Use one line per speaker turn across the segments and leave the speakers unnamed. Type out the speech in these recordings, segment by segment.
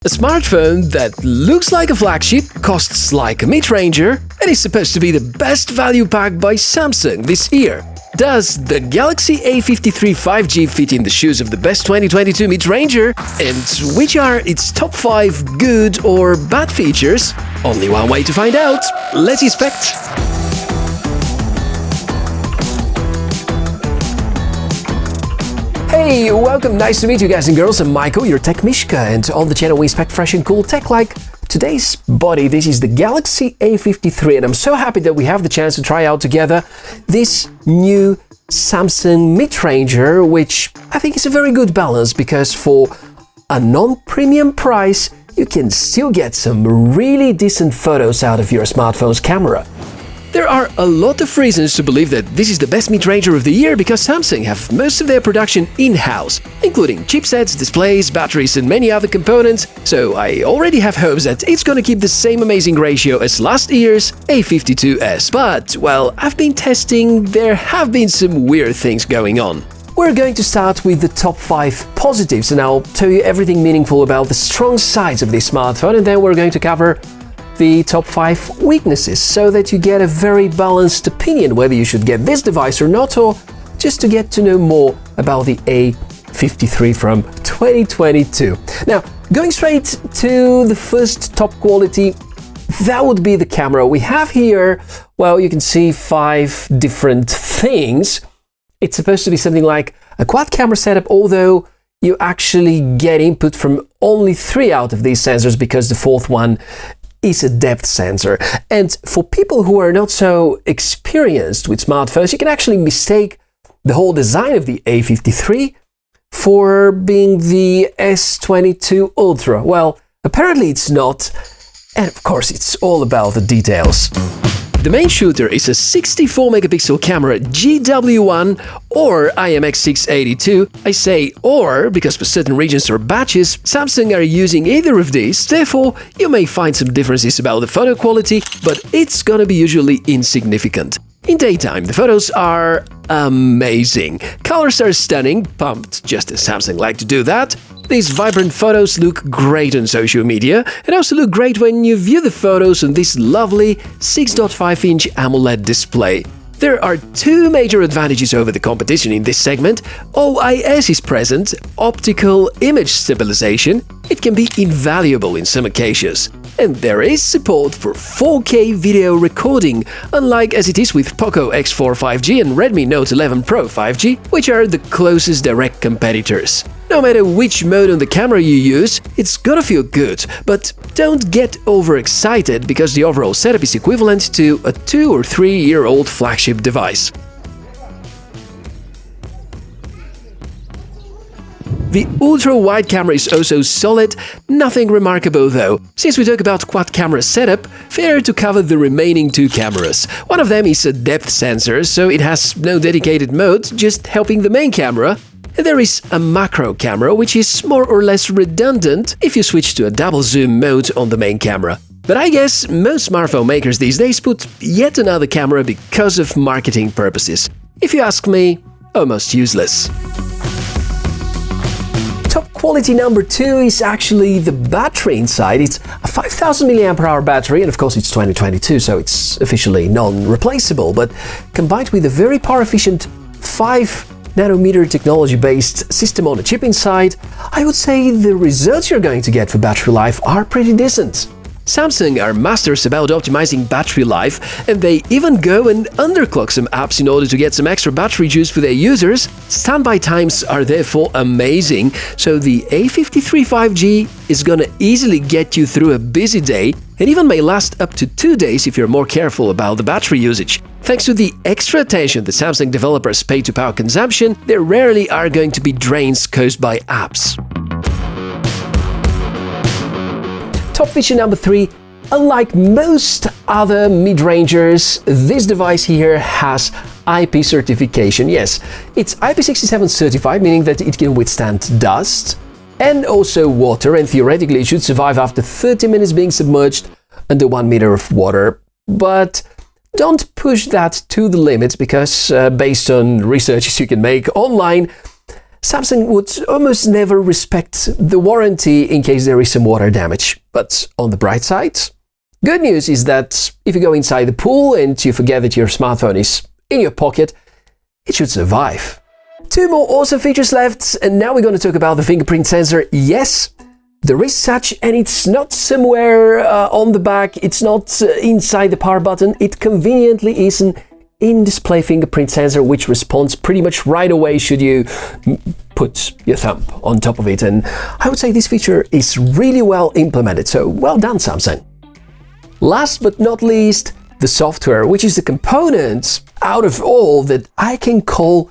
A smartphone that looks like a flagship, costs like a midranger, and is supposed to be the best value pack by Samsung this year. Does the Galaxy A53 5G fit in the shoes of the best 2022 midranger? And which are its top 5 good or bad features? Only one way to find out. Let's inspect. Hey, welcome, nice to meet you guys and girls. I'm Michael, your Tech Mishka, and on the channel we inspect fresh and cool tech like today's body. This is the Galaxy A53 and I'm so happy that we have the chance to try out together this new Samsung midranger, which I think is a very good balance because for a non-premium price you can still get some really decent photos out of your smartphone's camera. There are a lot of reasons to believe that this is the best midranger of the year because Samsung have most of their production in-house, including chipsets, displays, batteries and many other components, so I already have hopes that it's gonna keep the same amazing ratio as last year's A52s. But, well, I've been testing, there have been some weird things going on. We're going to start with the top 5 positives and I'll tell you everything meaningful about the strong sides of this smartphone, and then we're going to cover the top 5 weaknesses so that you get a very balanced opinion whether you should get this device or not, or just to get to know more about the A53 from 2022. Now, going straight to the first top quality, that would be the camera. We have here, well, you can see 5 different things. It's supposed to be something like a quad camera setup, although you actually get input from only 3 out of these sensors because the 4th one is a depth sensor. And for people who are not so experienced with smartphones, you can actually mistake the whole design of the A53 for being the S22 Ultra. Well, apparently it's not, and of course it's all about the details. The main shooter is a 64-megapixel camera GW1 or IMX682. I say or because for certain regions or batches, Samsung are using either of these, therefore you may find some differences about the photo quality, but it's gonna be usually insignificant. In daytime, the photos are amazing. Colors are stunning, pumped just as Samsung like to do that. These vibrant photos look great on social media and also look great when you view the photos on this lovely 6.5-inch AMOLED display. There are 2 major advantages over the competition in this segment. OIS is present, optical image stabilization. It can be invaluable in some occasions. And there is support for 4K video recording, unlike as it is with Poco X4 5G and Redmi Note 11 Pro 5G, which are the closest direct competitors. No matter which mode on the camera you use, it's gonna feel good, but don't get overexcited because the overall setup is equivalent to a 2 or 3-year-old flagship device. The ultra-wide camera is also solid, nothing remarkable though. Since we talk about quad camera setup, fair to cover the remaining 2 cameras. One of them is a depth sensor, so it has no dedicated mode, just helping the main camera. And there is a macro camera, which is more or less redundant if you switch to a double zoom mode on the main camera. But I guess most smartphone makers these days put yet another camera because of marketing purposes. If you ask me, almost useless. Top quality number 2 is actually the battery inside. It's a 5000 mAh battery, and of course it's 2022, so it's officially non-replaceable, but combined with a very power-efficient 5nm technology-based system on a chip inside, I would say the results you're going to get for battery life are pretty decent. Samsung are masters about optimizing battery life, and they even go and underclock some apps in order to get some extra battery juice for their users. Standby times are therefore amazing, so the A53 5G is gonna easily get you through a busy day and even may last up to 2 days if you're more careful about the battery usage. Thanks to the extra attention the Samsung developers pay to power consumption, there rarely are going to be drains caused by apps. Top feature number 3, unlike most other midrangers, this device here has IP certification. Yes, it's IP67 certified, meaning that it can withstand dust and also water, and theoretically it should survive after 30 minutes being submerged under 1 meter of water. But don't push that to the limits because based on researches you can make online, Samsung would almost never respect the warranty in case there is some water damage. But on the bright side, good news is that if you go inside the pool and you forget that your smartphone is in your pocket, it should survive. 2 more awesome features left, and now we're going to talk about the fingerprint sensor. Yes, there is such, and it's not somewhere on the back, it's not inside the power button, it conveniently is an in-display fingerprint sensor which responds pretty much right away should you put your thumb on top of it, and I would say this feature is really well implemented, so well done, Samsung. Last but not least, the software, which is the component out of all that I can call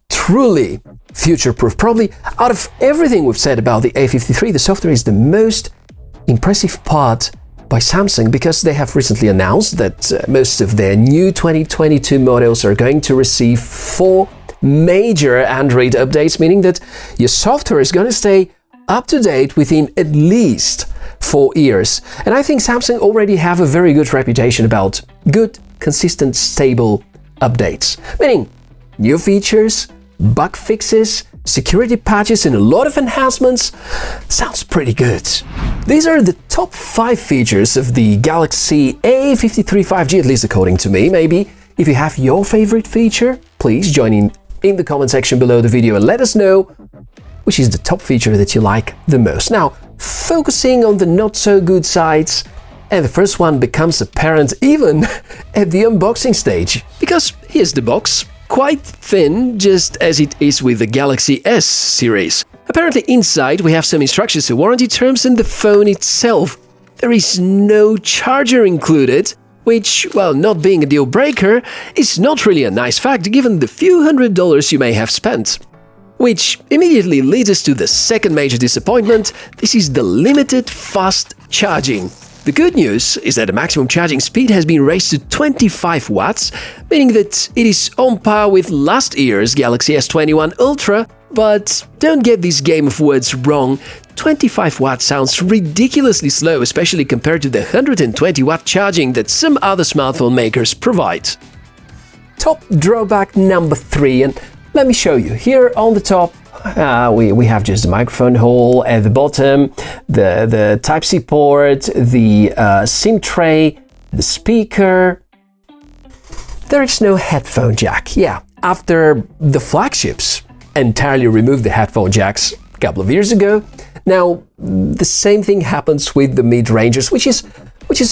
truly future-proof. Probably out of everything we've said about the A53, the software is the most impressive part by Samsung, because they have recently announced that most of their new 2022 models are going to receive 4 major Android updates, meaning that your software is going to stay up to date within at least 4 years. And I think Samsung already have a very good reputation about good, consistent, stable updates, meaning new features, bug fixes, security patches, and a lot of enhancements. Sounds pretty good. These are the top 5 features of the Galaxy A53 5G, at least according to me. Maybe if you have your favorite feature, please join in the comment section below the video and let us know which is the top feature that you like the most. Now, focusing on the not so good sides, and the first one becomes apparent even at the unboxing stage, because here's the box. Quite thin, just as it is with the Galaxy S series. Apparently inside we have some instructions to warranty terms and the phone itself. There is no charger included, which, well, not being a deal breaker, is not really a nice fact given the few $100s you may have spent. Which immediately leads us to the second major disappointment. This is the limited fast charging. The good news is that the maximum charging speed has been raised to 25 watts, meaning that it is on par with last year's Galaxy S21 Ultra, but don't get this game of words wrong, 25 watts sounds ridiculously slow, especially compared to the 120 watt charging that some other smartphone makers provide. Top drawback number 3, and let me show you. Here on the top, we have just the microphone hole, at the bottom the Type-C port, the SIM tray, the speaker. There is no headphone jack. Yeah, after the flagships entirely removed the headphone jacks a couple of years ago, now the same thing happens with the mid-rangers, which is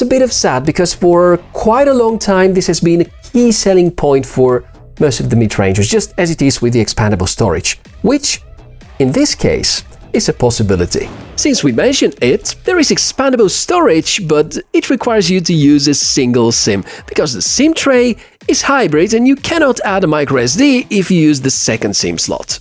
a bit of sad, because for quite a long time this has been a key selling point for most of the mid-rangers, just as it is with the expandable storage, which, in this case, is a possibility. Since we mentioned it, there is expandable storage, but it requires you to use a single SIM, because the SIM tray is hybrid and you cannot add a microSD if you use the second SIM slot.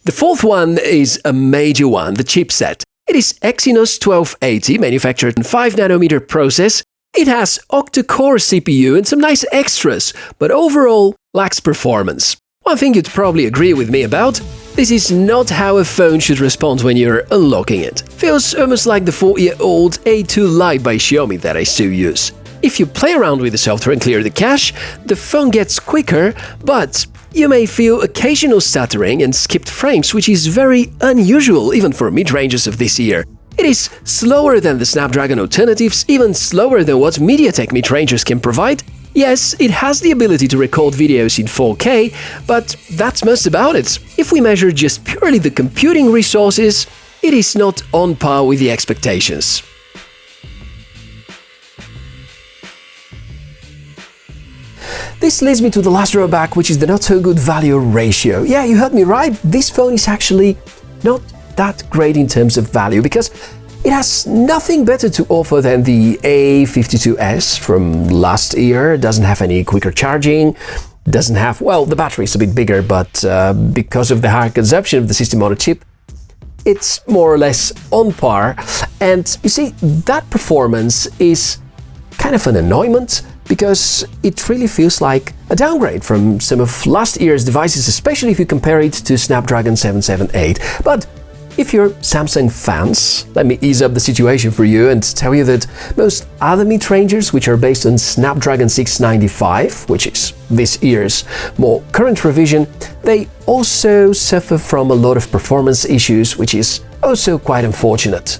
The fourth one is a major one, the chipset. It is Exynos 1280, manufactured in 5nm process. It has octa-core CPU and some nice extras, but overall lacks performance. One thing you'd probably agree with me about: this is not how a phone should respond when you're unlocking it. Feels almost like the 4-year-old A2 Lite by Xiaomi that I still use. If you play around with the software and clear the cache, the phone gets quicker, but you may feel occasional stuttering and skipped frames, which is very unusual even for mid-rangers of this year. It is slower than the Snapdragon alternatives, even slower than what MediaTek mid-rangers can provide. Yes, it has the ability to record videos in 4K, but that's most about it. If we measure just purely the computing resources, it is not on par with the expectations. This leads me to the last drawback, which is the not-so-good value ratio. Yeah, you heard me right, this phone is actually not that great in terms of value, because it has nothing better to offer than the A52s from last year. It doesn't have any quicker charging, doesn't have, well, the battery is a bit bigger, but because of the higher consumption of the system-on-a-chip, it's more or less on par. And you see, that performance is kind of an annoyance, because it really feels like a downgrade from some of last year's devices, especially if you compare it to Snapdragon 778. But if you're Samsung fans, let me ease up the situation for you and tell you that most other midrangers, which are based on Snapdragon 695, which is this year's more current revision, they also suffer from a lot of performance issues, which is also quite unfortunate.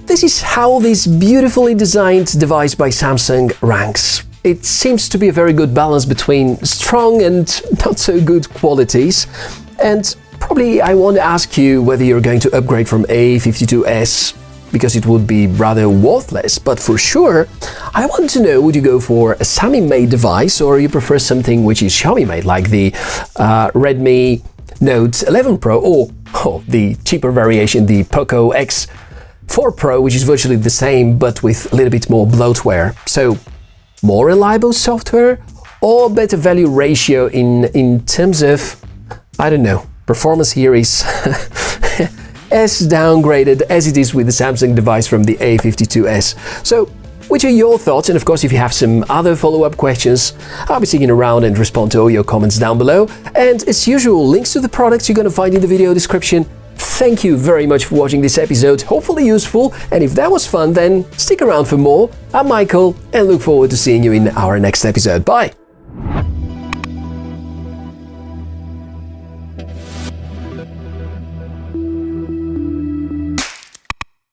This is how this beautifully designed device by Samsung ranks. It seems to be a very good balance between strong and not so good qualities. And probably I want to ask you whether you're going to upgrade from A52s, because it would be rather worthless. But for sure, I want to know, would you go for a Xiaomi-made device, or you prefer something which is Xiaomi-made, like the Redmi Note 11 Pro, or the cheaper variation, the Poco X4 Pro, which is virtually the same, but with a little bit more bloatware. So, more reliable software or better value ratio in terms of, I don't know, performance here is as downgraded as it is with the Samsung device from the A52s. So, which are your thoughts? And of course, if you have some other follow-up questions, I'll be sticking around and respond to all your comments down below. And as usual, links to the products you're going to find in the video description. Thank you very much for watching this episode, hopefully useful, and if that was fun, then stick around for more. I'm Michael, and look forward to seeing you in our next episode. Bye!